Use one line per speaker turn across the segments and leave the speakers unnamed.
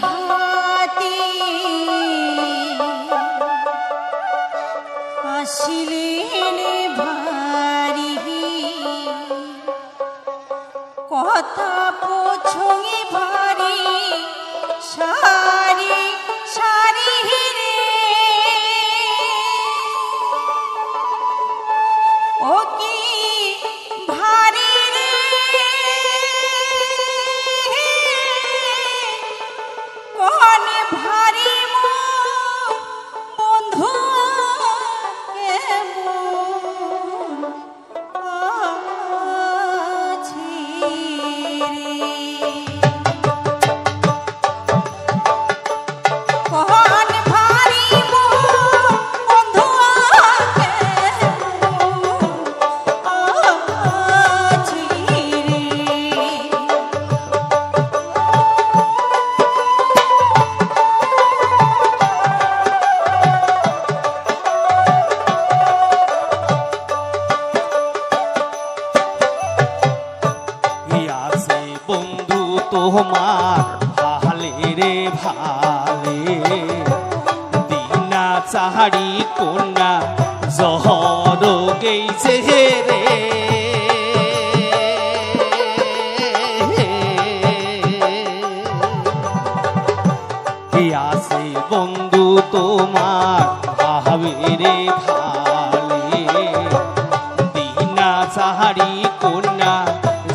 হাতে আসিলেন ভারি কথা পোছঙে ভারি সারি সারি রে ও কি ভারি রে কোন ভারি মো বন্ধু কেমন আছে রে কোন ভারি মো বন্ধু
বন্ধু তোমার ভালে রে ভালে দিনা চাহারি কন্যা জহর গেছে রে আসে বন্ধু তোমার ভাবে রে ভালে দিনা চাহারি কন্যা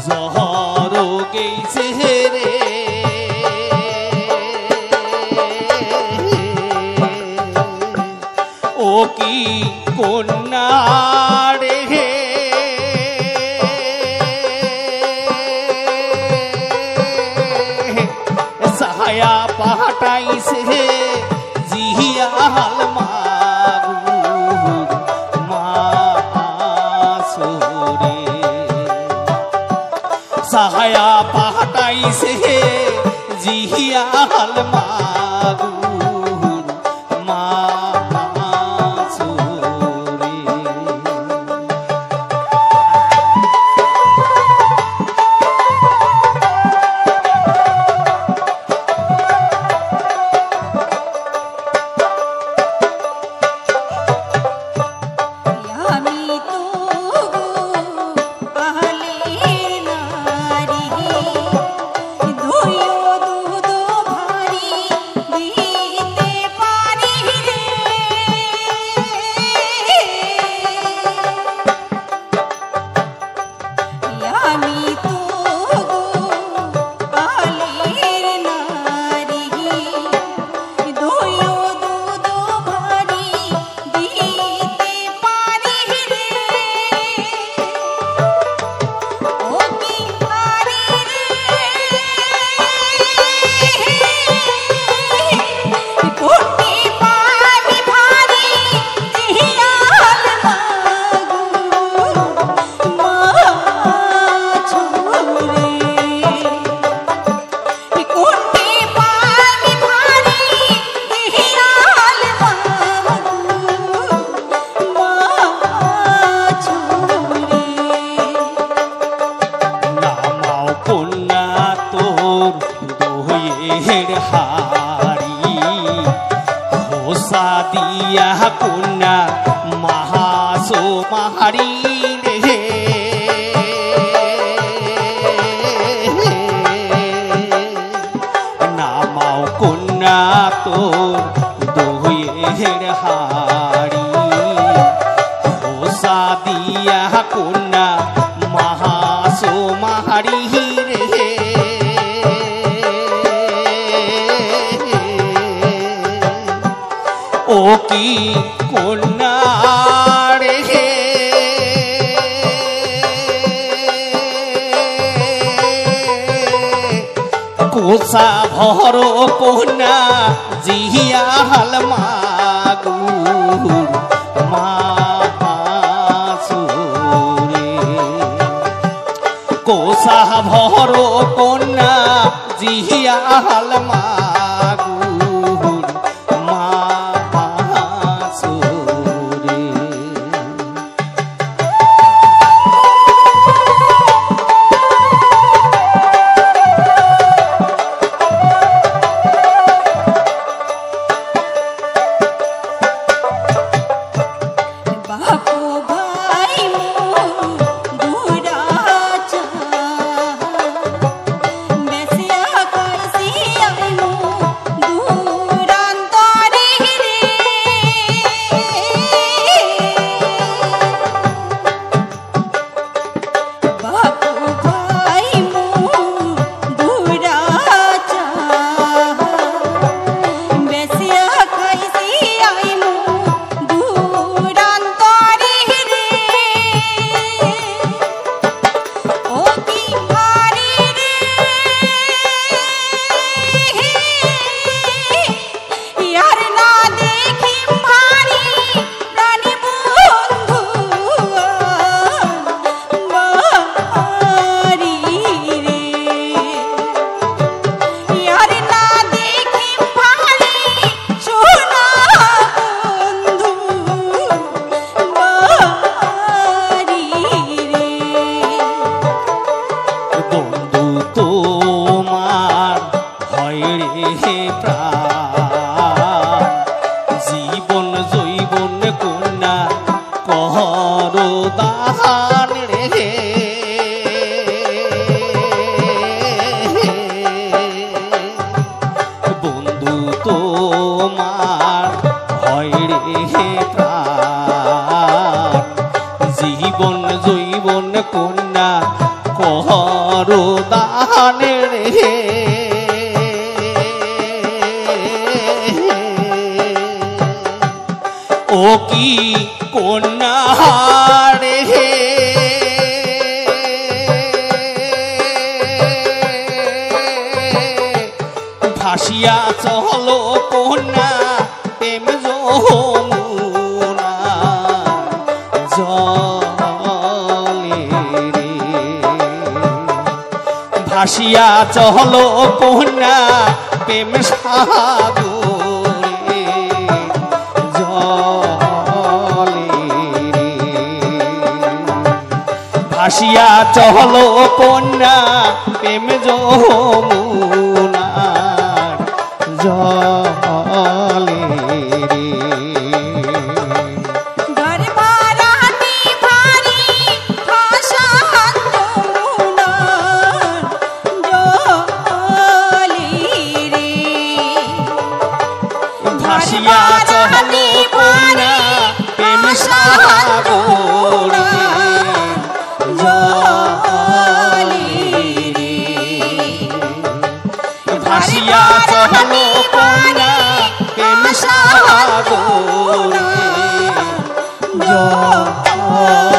জহর গেছে রে ও কি কন্যা রে সাহায়া পাঠাইছে জিহিয়াল মাগুর মাসুরে সাহায়া পাঠাইছে জিহিয়াল মাগুর মাসুরে দিয়া কন্যা মহাসো মাহারি রে নামাও কন্যা তোর দোহের হারি হোসা দিয়া কন্যা মহাসো মাহারি রে ও কি কন্যা রে কোসা ভর কন্যা জিহিয়াল মাগুর মাসুরে কোসা ভর কন্যা জিহিয়াল মাগুর মাসুরে হয় রে প্রাণ জীবন জৈবন কন্যা করো দান রে বন্ধু তোমার হয় রে প্রাণ জীবন জৈবন কন্যা করো দান রে ও কি কন্যা রে ভাসিয়া চলো কন্যা প্রেম যমুনা জলে রে ভাসিয়া চলো কন্যা প্রেম সাগরে জলে রে ভাসিয়া চলো কন্যা প্রেম যমুনা জলে রে
গর্ভরাতি ভারি ভাষা যমুনার জলে রে
ভাসিয়া চলো কন্যা প্রেম সাগরে জলে রে ভাসিয়া চলো কন্যা প্রেম সাগরে জলে